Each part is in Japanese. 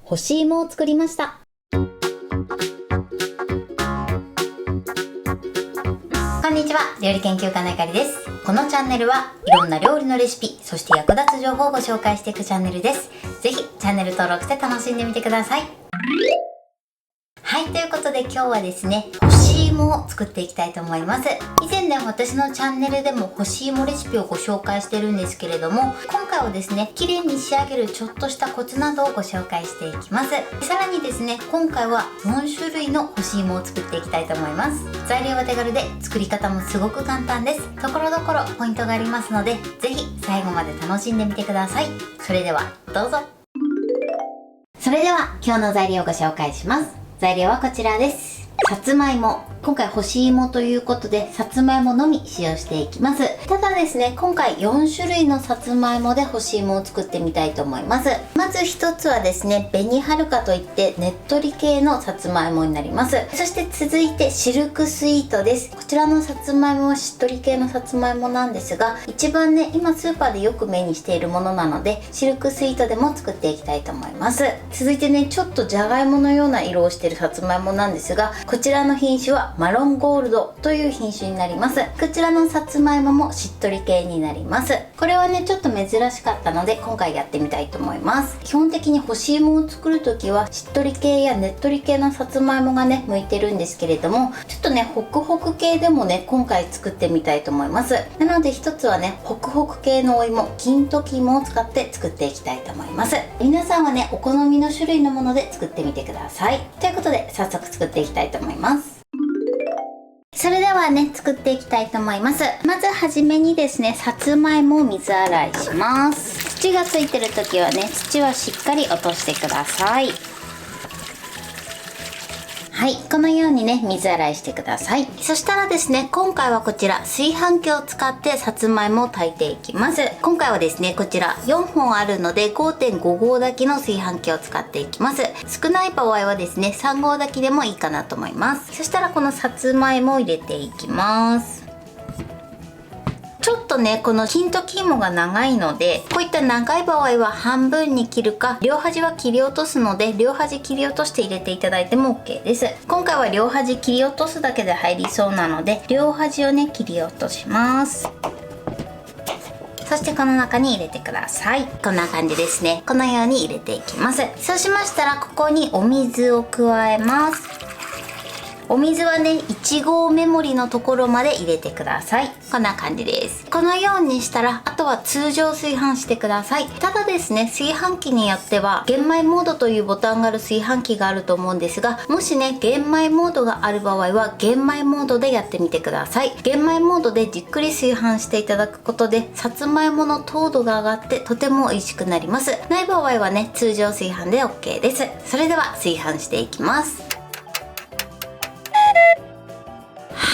干し芋を作りました。こんにちは、料理研究家のゆかりです。このチャンネルはいろんな料理のレシピ、そして役立つ情報をご紹介していくチャンネルです。ぜひチャンネル登録して楽しんでみてください。はい、ということで今日はですね、干し芋を作っていきたいと思います。以前ね、私のチャンネルでも干し芋レシピをご紹介してるんですけれども、今回はですね、綺麗に仕上げるちょっとしたコツなどをご紹介していきます。さらにですね、今回は4種類の干し芋を作っていきたいと思います。材料は手軽で作り方もすごく簡単です。ところどころポイントがありますので、ぜひ最後まで楽しんでみてください。それではどうぞ。それでは今日の材料をご紹介します。材料はこちらです。さつまいも。今回干し芋ということで、さつまいものみ使用していきます。ただですね、今回4種類のさつまいもで干し芋を作ってみたいと思います。まず一つはですね、紅はるかといってねっとり系のさつまいもになります。そして続いてシルクスイートです。こちらのさつまいもはしっとり系のさつまいもなんですが、一番ね、今スーパーでよく目にしているものなので、シルクスイートでも作っていきたいと思います。続いてね、ちょっとじゃがいものような色をしているさつまいもなんですが、こちらの品種はマロンゴールドという品種になります。こちらのさつまいももしっとり系になります。これはね、ちょっと珍しかったので今回やってみたいと思います。基本的に干し芋を作るときはしっとり系やねっとり系のさつまいもがね向いてるんですけれども、ちょっとねホクホク系でもね今回作ってみたいと思います。なので一つはねホクホク系のお芋、金時芋を使って作っていきたいと思います。皆さんはねお好みの種類のもので作ってみてください。ということで早速作っていきたいと思います。それではね、作っていきたいと思います。まずはじめにですね、さつまいもを水洗いします。土がついてる時はね、土はしっかり落としてください。はい、このようにね、水洗いしてください。そしたらですね、今回はこちら、炊飯器を使ってさつまいもを炊いていきます。今回はですね、こちら4本あるので 5.5 合炊きの炊飯器を使っていきます。少ない場合はですね、3合炊きでもいいかなと思います。そしたらこのさつまいもを入れていきます。ちょっとね、この金時芋が長いので、こういった長い場合は半分に切るか、両端は切り落とすので、両端切り落として入れていただいても OK です。今回は両端切り落とすだけで入りそうなので、両端をね、切り落とします。そしてこの中に入れてください。こんな感じですね。このように入れていきます。そうしましたら、ここにお水を加えます。お水はね、1合目盛りのところまで入れてください。こんな感じです。このようにしたら、あとは通常炊飯してください。ただですね、炊飯器によっては、玄米モードというボタンがある炊飯器があると思うんですが、もしね、玄米モードがある場合は、玄米モードでやってみてください。玄米モードでじっくり炊飯していただくことで、さつまいもの糖度が上がって、とても美味しくなります。ない場合はね、通常炊飯で OK です。それでは炊飯していきます。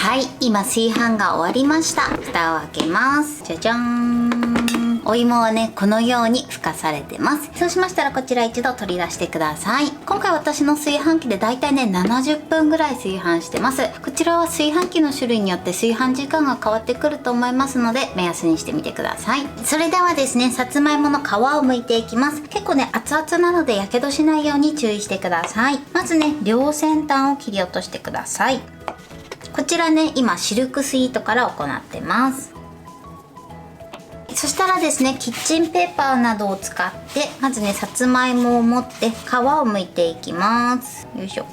はい、今炊飯が終わりました。蓋を開けます。じゃじゃーん。お芋はね、このようにふかされてます。そうしましたらこちら一度取り出してください。今回私の炊飯器でだいたいね、70分ぐらい炊飯してます。こちらは炊飯器の種類によって炊飯時間が変わってくると思いますので、目安にしてみてください。それではですね、さつまいもの皮を剥いていきます。結構ね、熱々なのでやけどしないように注意してください。まずね、両先端を切り落としてください。こちらね、今シルクスイートから行ってます。そしたらですね、キッチンペーパーなどを使ってまずね、さつまいもを持って皮を剥いていきます。よいしょ。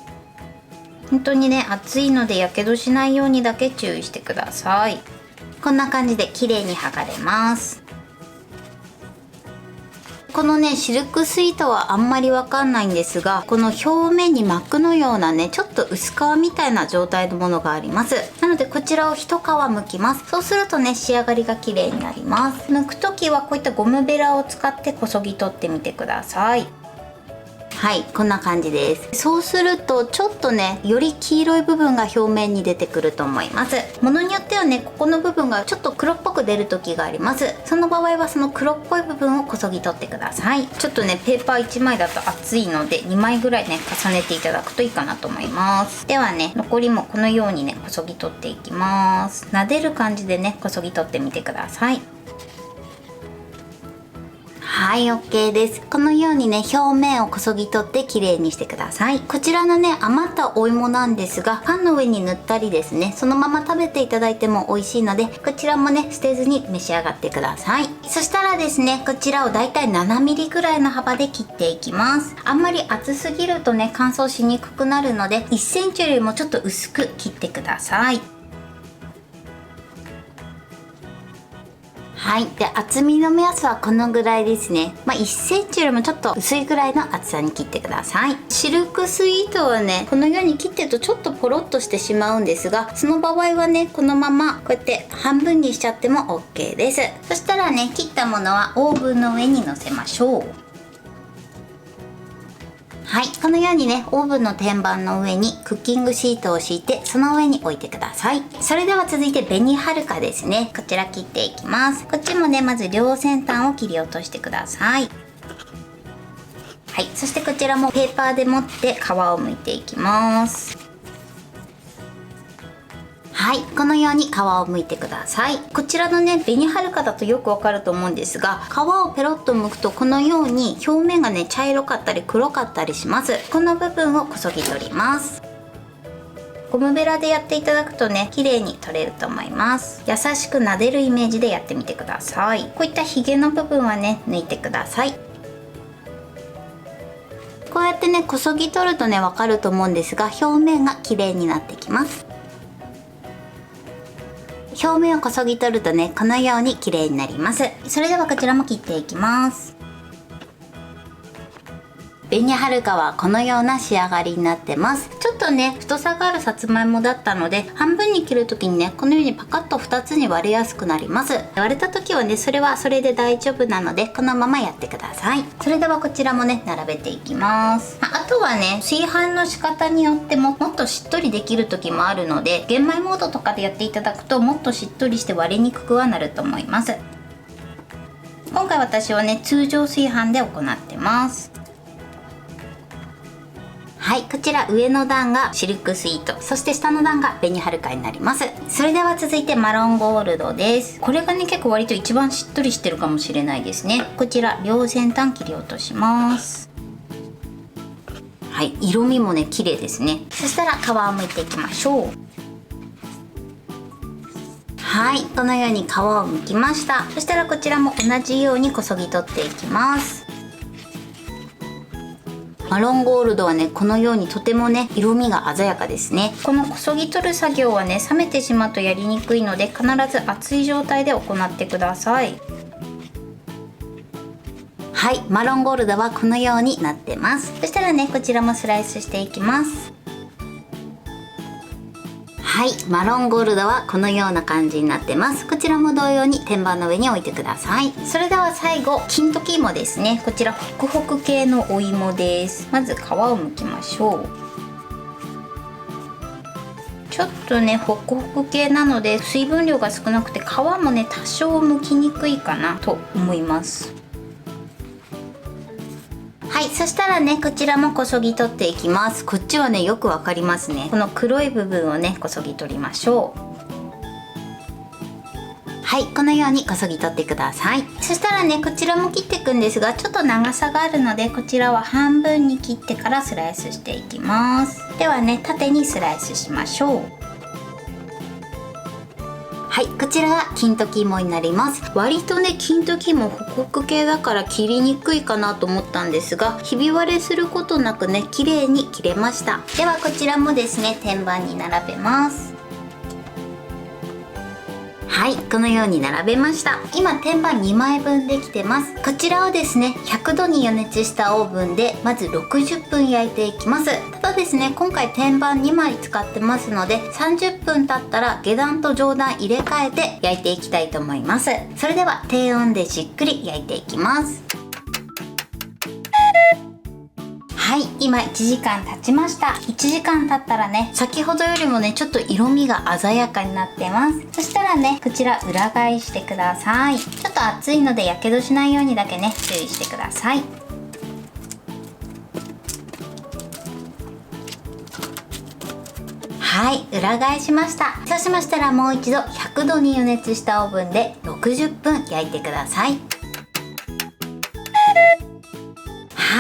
本当にね、熱いのでやけどしないようにだけ注意してください。こんな感じで綺麗に剥がれます。このね、シルクスイートはあんまりわかんないんですが、この表面に膜のようなね、ちょっと薄皮みたいな状態のものがあります。なのでこちらを一皮剥きます。そうするとね、仕上がりが綺麗になります。剥く時はこういったゴムベラを使ってこそぎ取ってみてください。はい、こんな感じです。そうするとちょっとね、より黄色い部分が表面に出てくると思います。ものによってはね、ここの部分がちょっと黒っぽく出る時があります。その場合はその黒っぽい部分をこそぎ取ってください。ちょっとね、ペーパー1枚だと厚いので2枚ぐらいね、重ねていただくといいかなと思います。ではね、残りもこのようにね、こそぎ取っていきます。撫でる感じでね、こそぎ取ってみてください。はい、OK です。このようにね、表面をこそぎ取ってきれいにしてください。こちらのね、余ったお芋なんですが、パンの上に塗ったりですね、そのまま食べていただいても美味しいので、こちらもね、捨てずに召し上がってください。そしたらですね、こちらをだいたい7ミリぐらいの幅で切っていきます。あんまり厚すぎるとね、乾燥しにくくなるので、1センチよりもちょっと薄く切ってください。はい。で、厚みの目安はこのぐらいですね。1センチよりもちょっと薄いぐらいの厚さに切ってください。シルクスイートはね、このように切ってるとちょっとポロッとしてしまうんですが、その場合はね、このままこうやって半分にしちゃっても OK です。そしたらね、切ったものはオーブンの上に乗せましょう。はい、このようにね、オーブンの天板の上にクッキングシートを敷いて、その上に置いてください。それでは続いて紅はるかですね。こちら切っていきます。こっちもね、まず両先端を切り落としてください。はい、そしてこちらもペーパーで持って皮を剥いていきます。はい、このように皮を剥いてください。こちらのね、紅はるかだとよくわかると思うんですが、皮をペロッと剥くとこのように表面がね、茶色かったり黒かったりします。この部分をこそぎ取ります。ゴムベラでやっていただくとね、綺麗に取れると思います。優しく撫でるイメージでやってみてください。こういったヒゲの部分はね、抜いてください。こうやってね、こそぎ取るとね、わかると思うんですが、表面が綺麗になってきます。表面をこそぎ取るとね、このように綺麗になります。それではこちらも切っていきます。紅はるかはこのような仕上がりになってます。ちょっとね、太さがあるさつまいもだったので、半分に切る時にね、このようにパカッと2つに割れやすくなります。割れた時はね、それはそれで大丈夫なので、このままやってください。それではこちらもね、並べていきます。あとはね、炊飯の仕方によってもっとしっとりできる時もあるので、玄米モードとかでやっていただくと、もっとしっとりして割れにくくはなると思います。今回私はね、通常炊飯で行ってます。はい、こちら上の段がシルクスイート、そして下の段が紅はるかになります。それでは続いてマロンゴールドです。これがね、結構割と一番しっとりしてるかもしれないですね。こちら両先端切り落とします。はい、色味もね、綺麗ですね。そしたら皮を剥いていきましょう。はい、このように皮を剥きました。そしたらこちらも同じようにこそぎ取っていきます。マロンゴールドはね、このようにとてもね、色味が鮮やかですね。このこそぎ取る作業はね、冷めてしまうとやりにくいので、必ず熱い状態で行ってください。はい、マロンゴールドはこのようになってます。そしたらね、こちらもスライスしていきます。はい、マロンゴールドはこのような感じになってます。こちらも同様に天板の上に置いてください。それでは最後、金時芋ですね。こちらホクホク系のお芋です。まず皮を剥きましょう。ちょっとね、ホクホク系なので水分量が少なくて、皮もね、多少剥きにくいかなと思います。はい、そしたらね、こちらもこそぎ取っていきます。こっちはね、よくわかりますね。この黒い部分をね、こそぎ取りましょう。はい、このようにこそぎ取ってください。そしたらね、こちらも切っていくんですが、ちょっと長さがあるので、こちらは半分に切ってからスライスしていきます。ではね、縦にスライスしましょう。はい、こちらが金時芋になります。割とね、金時芋ホクホク系だから切りにくいかなと思ったんですが、ひび割れすることなくね、綺麗に切れました。ではこちらもですね、天板に並べます。はい、このように並べました。今天板2枚分できてます。こちらをですね、100度に予熱したオーブンでまず60分焼いていきます。ただですね、今回天板2枚使ってますので、30分経ったら下段と上段入れ替えて焼いていきたいと思います。それでは低温でじっくり焼いていきます。はい、今1時間経ちました。1時間経ったらね、先ほどよりもね、ちょっと色味が鮮やかになってます。そしたらね、こちら裏返してください。ちょっと熱いのでやけどしないようにだけね、注意してください。はい、裏返しました。そうしましたらもう一度100度に予熱したオーブンで60分焼いてください。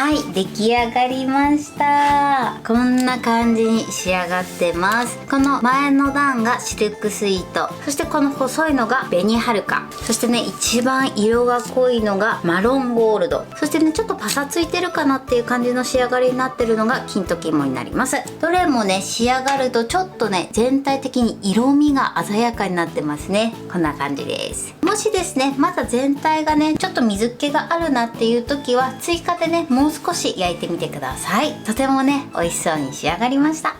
はい、出来上がりました。こんな感じに仕上がってます。この前の段がシルクスイート、そしてこの細いのが紅はるか、そしてね一番色が濃いのがマロンゴールド、そしてねちょっとパサついてるかなっていう感じの仕上がりになってるのが金時芋になります。どれもね仕上がるとちょっとね全体的に色味が鮮やかになってますね。こんな感じです。もしですねまだ全体がねちょっと水っ気があるなっていう時は追加でねもう少し焼いてみてください。とてもね美味しそうに仕上がりました。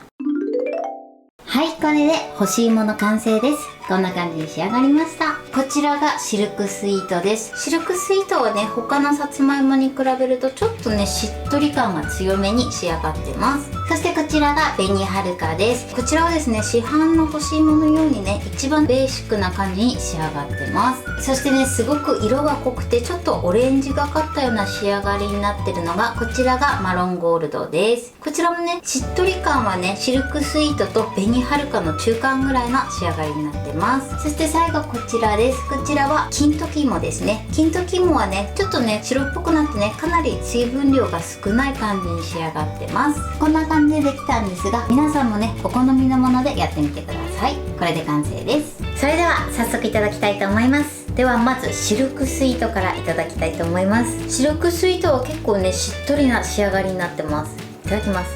はい、これで干し芋の完成です。こんな感じに仕上がりました。こちらがシルクスイートです。シルクスイートはね他のさつまいもに比べるとちょっとねしっとり感が強めに仕上がってます。そしてこちらが紅はるかです。こちらはですね市販の干し芋のようにね一番ベーシックな感じに仕上がってます。そしてねすごく色が濃くてちょっとオレンジがかったような仕上がりになってるのがこちらがマロンゴールドです。こちらもねしっとり感はねシルクスイートと紅はるかの中間ぐらいの仕上がりになってます。そして最後こちらです。こちらは金時芋ですね。金時芋はねちょっとね白っぽくなってねかなり水分量が少ない感じに仕上がってます。こんな感じでできたんですが皆さんもねお好みのものでやってみてください。これで完成です。それでは早速いただきたいと思います。ではまずシルクスイートからいただきたいと思います。シルクスイートは結構ねしっとりな仕上がりになってます。いただきます。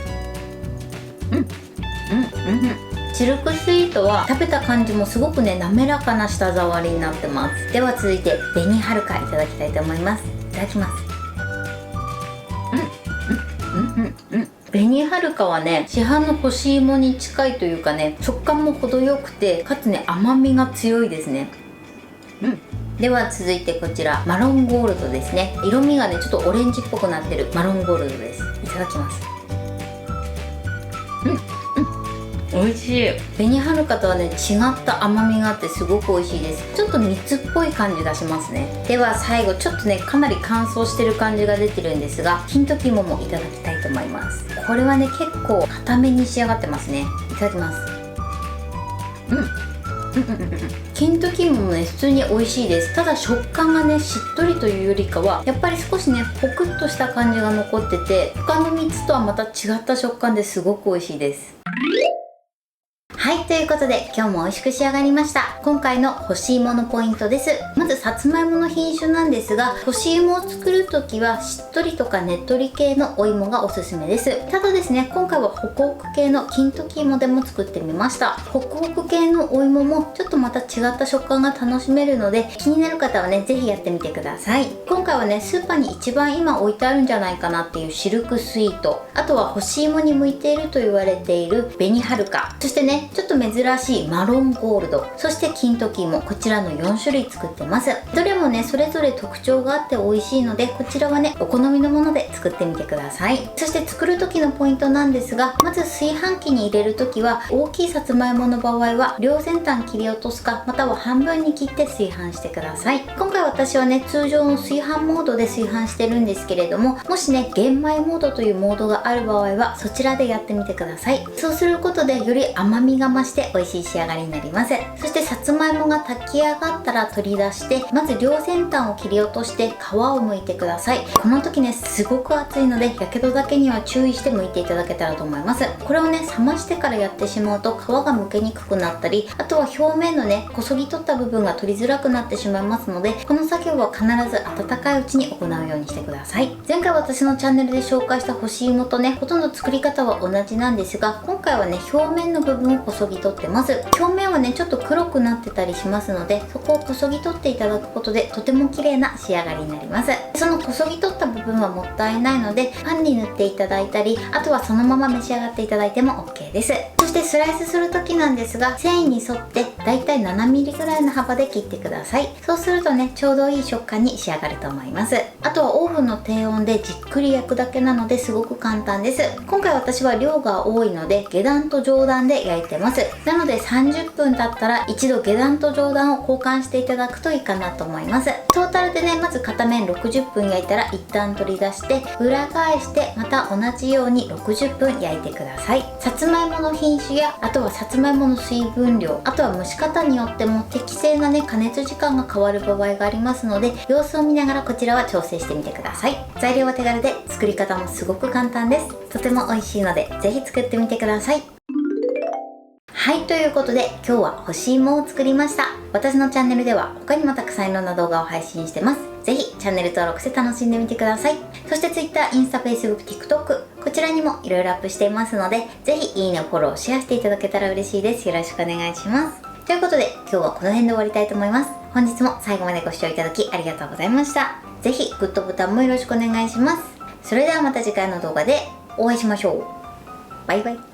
シルクスイートは食べた感じもすごくね滑らかな舌触りになってます。では続いて紅はるかいただきたいと思います。いただきます。紅はるかはね市販の干し芋に近いというかね食感も程よくてかつね甘みが強いですね。では続いてこちらマロンゴールドですね。色味がねちょっとオレンジっぽくなってるマロンゴールドです。いただきます。美味しい。紅はるかとはね違った甘みがあってすごく美味しいです。ちょっと蜜っぽい感じがしますね。では最後ちょっとねかなり乾燥してる感じが出てるんですが金時芋もいただきたいと思います。これはね結構固めに仕上がってますね。いただきます。金時芋もね普通に美味しいです。ただ食感がねしっとりというよりかはやっぱり少しねホクッとした感じが残ってて他の3つとはまた違った食感ですごく美味しいです。はい、ということで今日も美味しく仕上がりました。今回の干し芋のポイントです。まずさつまいもの品種なんですが干し芋を作るときはしっとりとかねっとり系のお芋がおすすめです。ただですね今回はホクホク系の金時芋でも作ってみました。ホクホク系のお芋もちょっとまた違った食感が楽しめるので気になる方はねぜひやってみてください。今回はねスーパーに一番今置いてあるんじゃないかなっていうシルクスイート、あとは干し芋に向いていると言われている紅はるか、そしてねちょっと珍しいマロンゴールド、そして金時芋、こちらの4種類作ってます。どれもねそれぞれ特徴があって美味しいのでこちらはねお好みのもので作ってみてください。そして作る時のポイントなんですがまず炊飯器に入れる時は大きいさつまいもの場合は両先端切り落とすかまたは半分に切って炊飯してください。今回私はね通常の炊飯モードで炊飯してるんですけれどももしね玄米モードというモードがある場合はそちらでやってみてください。そうすることでより甘みが増して美味しい仕上がりになります。そしてさつまいもが炊き上がったら取り出してまず両先端を切り落として皮を剥いてください。この時ねすごく熱いのでやけどだけには注意して剥いていただけたらと思います。これをね冷ましてからやってしまうと皮が剥けにくくなったりあとは表面のねこそぎ取った部分が取りづらくなってしまいますのでこの作業は必ず温かいうちに行うようにしてください。前回私のチャンネルで紹介した干し芋とねほとんど作り方は同じなんですが今回はね表面の部分をこそぎ取ってます。表面はねちょっと黒くなってたりしますのでそこをこそぎ取っていただくことでとても綺麗な仕上がりになります。そのこそぎ取った部分はもったいないのでパンに塗っていただいたりあとはそのまま召し上がっていただいても OK です。そしてスライスする時なんですが繊維に沿ってだいたい 7mm ぐらいの幅で切ってください。そうするとねちょうどいい食感に仕上がると思います。あとはオーブンの低温でじっくり焼くだけなのですごく簡単です。今回私は量が多いので下段と上段で焼いてます。なので30分経ったら一度下段と上段を交換していただくといいかなと思います。トータルでねまず片面60分焼いたら一旦取り出して裏返してまた同じように60分焼いてください。さつまいもの品子や、あとはさつまいもの水分量、あとは蒸し方によっても適正なね加熱時間が変わる場合がありますので、様子を見ながらこちらは調整してみてください。材料は手軽で作り方もすごく簡単です。とても美味しいのでぜひ作ってみてください。はい、ということで今日は干し芋を作りました。私のチャンネルでは他にもたくさんいろんな動画を配信してます。ぜひチャンネル登録して楽しんでみてください。そして Twitter、インスタ、Facebook、TikTok こちらにもいろいろアップしていますので、ぜひいいね、フォロー、シェアしていただけたら嬉しいです。よろしくお願いします。ということで今日はこの辺で終わりたいと思います。本日も最後までご視聴いただきありがとうございました。ぜひグッドボタンもよろしくお願いします。それではまた次回の動画でお会いしましょう。バイバイ。